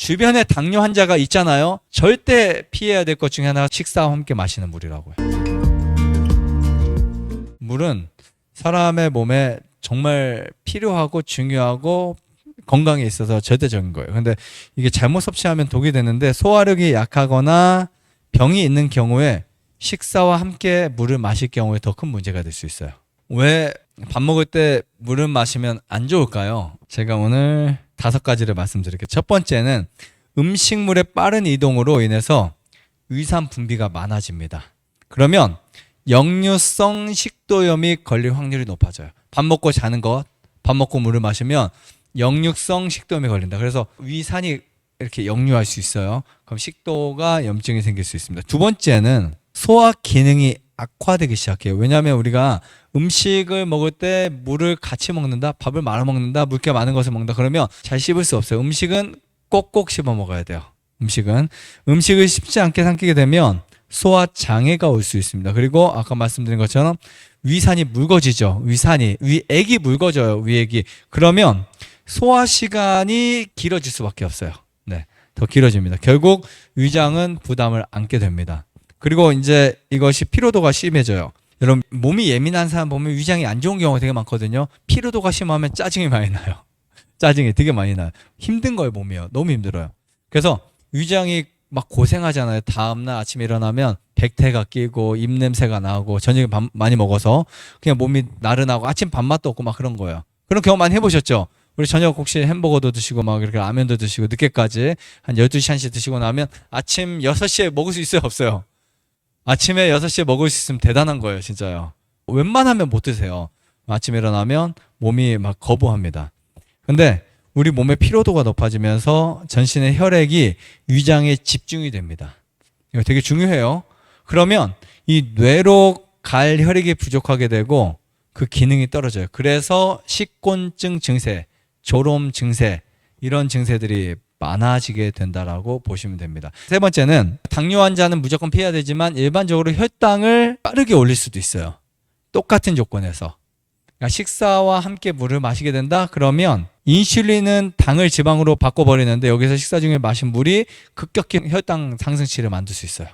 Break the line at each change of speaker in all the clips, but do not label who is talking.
주변에 당뇨 환자가 있잖아요. 절대 피해야 될 것 중에 하나가 식사와 함께 마시는 물이라고요. 물은 사람의 몸에 정말 필요하고 중요하고 건강에 있어서 절대적인 거예요. 근데 이게 잘못 섭취하면 독이 되는데, 소화력이 약하거나 병이 있는 경우에 식사와 함께 물을 마실 경우에 더 큰 문제가 될 수 있어요. 왜 밥 먹을 때 물을 마시면 안 좋을까요? 제가 오늘 5가지를 말씀드릴게요. 첫 번째는 음식물의 빠른 이동으로 인해서 위산 분비가 많아집니다. 그러면 역류성 식도염이 걸릴 확률이 높아져요. 밥 먹고 자는 것, 밥 먹고 물을 마시면 역류성 식도염이 걸린다. 그래서 위산이 이렇게 역류할 수 있어요. 그럼 식도가 염증이 생길 수 있습니다. 두 번째는 소화 기능이 악화되기 시작해요. 왜냐하면 우리가 음식을 먹을 때 물을 같이 먹는다, 밥을 말아 먹는다, 물기 많은 것을 먹는다 그러면 잘 씹을 수 없어요. 음식은 꼭꼭 씹어 먹어야 돼요. 음식을 씹지 않게 삼키게 되면 소화 장애가 올 수 있습니다. 그리고 아까 말씀드린 것처럼 위산이 묽어지죠. 위액이 묽어져요. 위액이. 그러면 소화 시간이 길어질 수밖에 없어요. 네, 더 길어집니다. 결국 위장은 부담을 안게 됩니다. 그리고 이제 이것이 피로도가 심해져요. 여러분, 몸이 예민한 사람 보면 위장이 안 좋은 경우가 되게 많거든요. 피로도가 심하면 짜증이 많이 나요. 짜증이 되게 많이 나요. 힘든 거예요, 몸이요. 너무 힘들어요. 그래서 위장이 막 고생하잖아요. 다음날 아침에 일어나면 백태가 끼고 입냄새가 나고 저녁에 밥 많이 먹어서 그냥 몸이 나른하고 아침 밥맛도 없고 막 그런 거예요. 그런 경험 많이 해보셨죠? 우리 저녁 혹시 햄버거도 드시고 막 이렇게 라면도 드시고 늦게까지 한 12시, 1시 드시고 나면 아침 6시에 먹을 수 있어요, 없어요? 아침에 6시에 먹을 수 있으면 대단한 거예요, 진짜요. 웬만하면 못 드세요. 아침에 일어나면 몸이 막 거부합니다. 근데 우리 몸의 피로도가 높아지면서 전신의 혈액이 위장에 집중이 됩니다. 이거 되게 중요해요. 그러면 이 뇌로 갈 혈액이 부족하게 되고 그 기능이 떨어져요. 그래서 식곤증 증세, 졸음 증세, 이런 증세들이 많아지게 된다라고 보시면 됩니다. 세 번째는 당뇨 환자는 무조건 피해야 되지만 일반적으로 혈당을 빠르게 올릴 수도 있어요. 똑같은 조건에서. 그러니까 식사와 함께 물을 마시게 된다? 그러면 인슐린은 당을 지방으로 바꿔버리는데 여기서 식사 중에 마신 물이 급격히 혈당 상승치를 만들 수 있어요.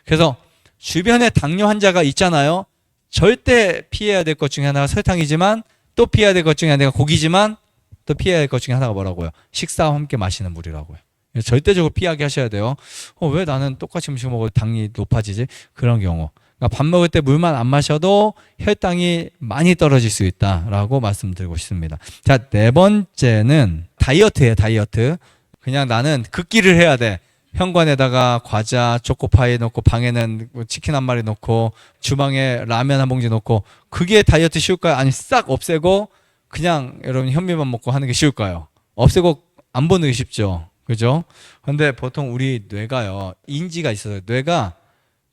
그래서 주변에 당뇨 환자가 있잖아요. 절대 피해야 될 것 중에 하나가 설탕이지만 또 피해야 될 것 중에 하나가 고기지만 또 피해야 할 것 중에 하나가 뭐라고요? 식사와 함께 마시는 물이라고요. 절대적으로 피하게 하셔야 돼요. 왜 나는 똑같이 음식 먹어도 당이 높아지지? 그런 경우. 그러니까 밥 먹을 때 물만 안 마셔도 혈당이 많이 떨어질 수 있다라고 말씀드리고 싶습니다. 자, 네 번째는 다이어트예요, 다이어트. 그냥 나는 긋기를 해야 돼. 현관에다가 과자, 초코파이 넣고 방에는 치킨 한 마리 넣고 주방에 라면 한 봉지 넣고, 그게 다이어트 쉬울까요? 아니, 싹 없애고 그냥 여러분 현미만 먹고 하는 게 쉬울까요? 없애고 안 보는 게 쉽죠. 그죠? 근데 보통 우리 뇌가요, 인지가 있어서 뇌가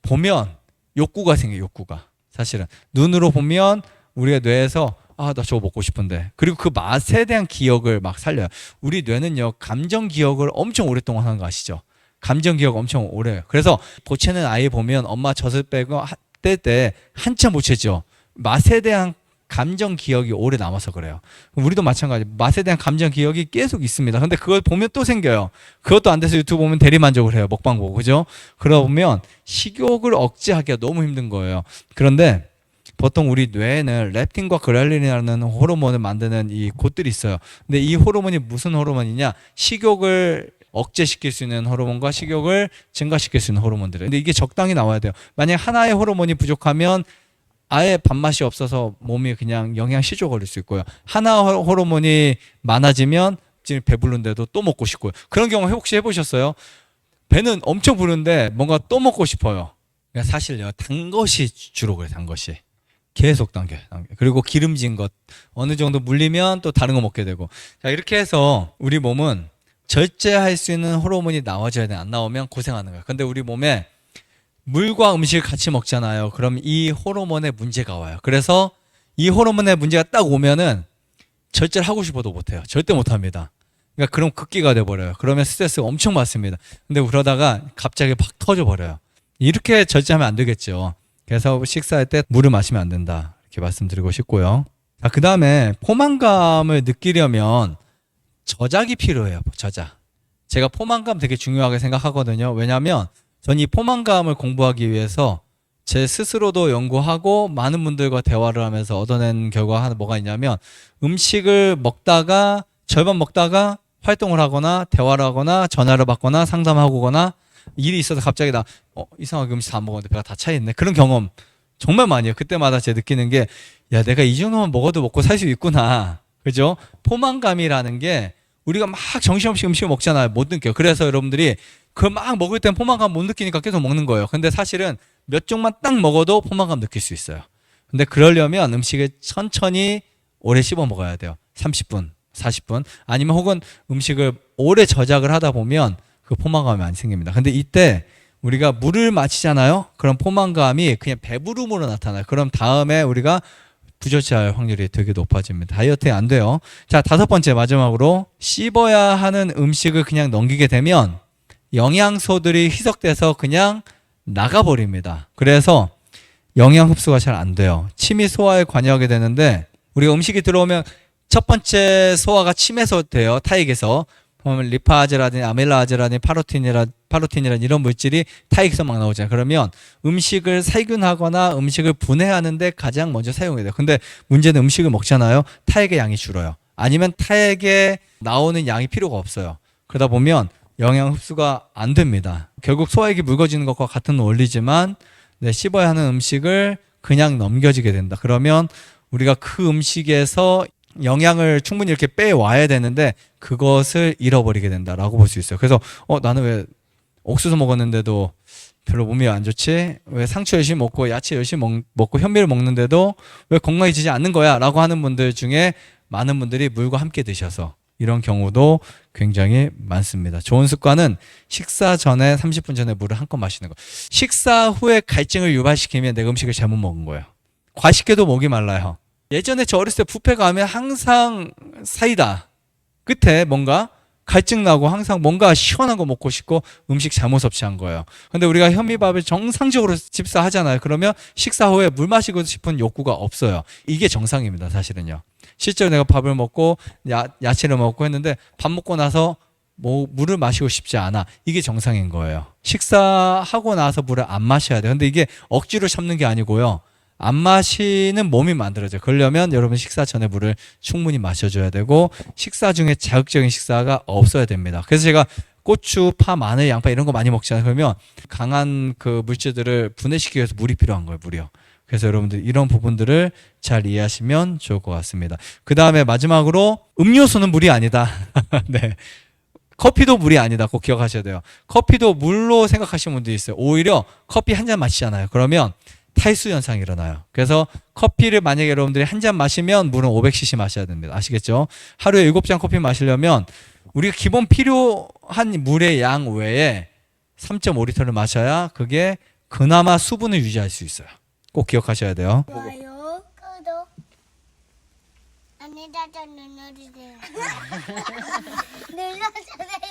보면 욕구가 생겨요, 욕구가. 사실은 눈으로 보면 우리가 뇌에서 나 저거 먹고 싶은데, 그리고 그 맛에 대한 기억을 막 살려요. 우리 뇌는요, 감정 기억을 엄청 오랫동안 하는 거 아시죠? 감정 기억 엄청 오래 해요. 그래서 보채는 아이 보면 엄마 젖을 빼고 뗄 때 한참 보채죠. 맛에 대한 감정 기억이 오래 남아서 그래요. 우리도 마찬가지. 맛에 대한 감정 기억이 계속 있습니다. 근데 그걸 보면 또 생겨요. 그것도 안 돼서 유튜브 보면 대리만족을 해요. 먹방 보고. 그죠? 그러다 보면 식욕을 억제하기가 너무 힘든 거예요. 그런데 보통 우리 뇌에는 렙틴과 그렐린이라는 호르몬을 만드는 이 곳들이 있어요. 근데 이 호르몬이 무슨 호르몬이냐? 식욕을 억제시킬 수 있는 호르몬과 식욕을 증가시킬 수 있는 호르몬들이에요. 근데 이게 적당히 나와야 돼요. 만약 하나의 호르몬이 부족하면 아예 밥맛이 없어서 몸이 그냥 영양 실조 걸릴 수 있고요. 하나 호르몬이 많아지면 지금 배부른데도 또 먹고 싶고요. 그런 경우 혹시 해보셨어요? 배는 엄청 부른데 뭔가 또 먹고 싶어요. 그러니까 사실요, 단 것이 주로 그래요. 단 것이 계속 당겨. 그리고 기름진 것 어느 정도 물리면 또 다른 거 먹게 되고. 자, 이렇게 해서 우리 몸은 절제할 수 있는 호르몬이 나와줘야 돼. 안 나오면 고생하는 거예요. 근데 우리 몸에 물과 음식을 같이 먹잖아요. 그럼 이 호르몬에 문제가 와요. 그래서 이 호르몬에 문제가 딱 오면은 절제를 하고 싶어도 못해요. 절대 못합니다. 그러니까 그럼 극기가 돼버려요. 그러면 스트레스가 엄청 받습니다. 근데 그러다가 갑자기 팍 터져버려요. 이렇게 절제하면 안 되겠죠. 그래서 식사할 때 물을 마시면 안 된다. 이렇게 말씀드리고 싶고요. 자, 그 다음에 포만감을 느끼려면 저작이 필요해요. 저작. 제가 포만감 되게 중요하게 생각하거든요. 왜냐하면 전 이 포만감을 공부하기 위해서 제 스스로도 연구하고 많은 분들과 대화를 하면서 얻어낸 결과가 하나 뭐가 있냐면 음식을 먹다가 절반 먹다가 활동을 하거나 대화를 하거나 전화를 받거나 상담하거나 일이 있어서 갑자기 이상하게 음식 다 먹었는데 배가 다 차 있네. 그런 경험 정말 많이 해요. 그때마다 제가 느끼는 게 야, 내가 이 정도만 먹어도 먹고 살 수 있구나. 그죠? 포만감이라는 게 우리가 막 정신없이 음식을 먹잖아요. 못 느껴요. 그래서 여러분들이 그걸 막 먹을 땐 포만감 못 느끼니까 계속 먹는 거예요. 근데 사실은 몇 쪽만 딱 먹어도 포만감 느낄 수 있어요. 근데 그러려면 음식을 천천히 오래 씹어 먹어야 돼요. 30분, 40분. 아니면 혹은 음식을 오래 저작을 하다 보면 그 포만감이 많이 생깁니다. 근데 이때 우리가 물을 마시잖아요. 그럼 포만감이 그냥 배부름으로 나타나요. 그럼 다음에 우리가 부조치할 확률이 되게 높아집니다. 다이어트에 안 돼요. 자, 5번째 마지막으로 씹어야 하는 음식을 그냥 넘기게 되면 영양소들이 희석돼서 그냥 나가버립니다. 그래서 영양 흡수가 잘 안 돼요. 침이 소화에 관여하게 되는데 우리가 음식이 들어오면 첫 번째 소화가 침에서 돼요. 타익에서. 보면 리파즈라든지 아밀라즈라든지 파루틴이라는 이런 물질이 타익에서 막 나오잖아요. 그러면 음식을 살균하거나 음식을 분해하는데 가장 먼저 사용이 돼요. 근데 문제는 음식을 먹잖아요. 타액의 양이 줄어요. 아니면 타액에 나오는 양이 필요가 없어요. 그러다 보면 영양 흡수가 안 됩니다. 결국 소화액이 묽어지는 것과 같은 원리지만 씹어야 하는 음식을 그냥 넘겨지게 된다. 그러면 우리가 그 음식에서 영양을 충분히 이렇게 빼와야 되는데 그것을 잃어버리게 된다라고 볼 수 있어요. 그래서 나는 왜 옥수수 먹었는데도 별로 몸이 안 좋지? 왜 상추 열심히 먹고 야채 열심히 먹고 현미를 먹는데도 왜 건강해지지 않는 거야? 라고 하는 분들 중에 많은 분들이 물과 함께 드셔서 이런 경우도 굉장히 많습니다. 좋은 습관은 식사 전에 30분 전에 물을 한 컵 마시는 거. 식사 후에 갈증을 유발시키면 내가 음식을 잘못 먹은 거예요. 과식해도 목이 말라요. 예전에 저 어렸을 때 뷔페 가면 항상 사이다 끝에 뭔가 갈증 나고 항상 뭔가 시원한 거 먹고 싶고 음식 잘못 섭취한 거예요. 근데 우리가 현미밥을 정상적으로 집사하잖아요. 그러면 식사 후에 물 마시고 싶은 욕구가 없어요. 이게 정상입니다. 사실은요. 실제로 내가 밥을 먹고 야채를 먹고 했는데 밥 먹고 나서 물을 마시고 싶지 않아. 이게 정상인 거예요. 식사하고 나서 물을 안 마셔야 돼요. 근데 이게 억지로 참는 게 아니고요. 안 마시는 몸이 만들어져요. 그러려면 여러분 식사 전에 물을 충분히 마셔줘야 되고 식사 중에 자극적인 식사가 없어야 됩니다. 그래서 제가 고추, 파, 마늘, 양파 이런 거 많이 먹잖아요. 그러면 강한 그 물질들을 분해시키기 위해서 물이 필요한 거예요. 물이요. 그래서 여러분들 이런 부분들을 잘 이해하시면 좋을 것 같습니다. 그 다음에 마지막으로 음료수는 물이 아니다. 네. 커피도 물이 아니다. 꼭 기억하셔야 돼요. 커피도 물로 생각하시는 분들이 있어요. 오히려 커피 한 잔 마시잖아요. 그러면 탈수 현상이 일어나요. 그래서 커피를 만약에 여러분들이 한 잔 마시면 물은 500cc 마셔야 됩니다. 아시겠죠? 하루에 7잔 커피 마시려면 우리가 기본 필요한 물의 양 외에 3.5리터를 마셔야 그게 그나마 수분을 유지할 수 있어요. 꼭 기억하셔야 돼요.
좋아요, 구독, 알림 설정 눌러주세요. 눌러주세요.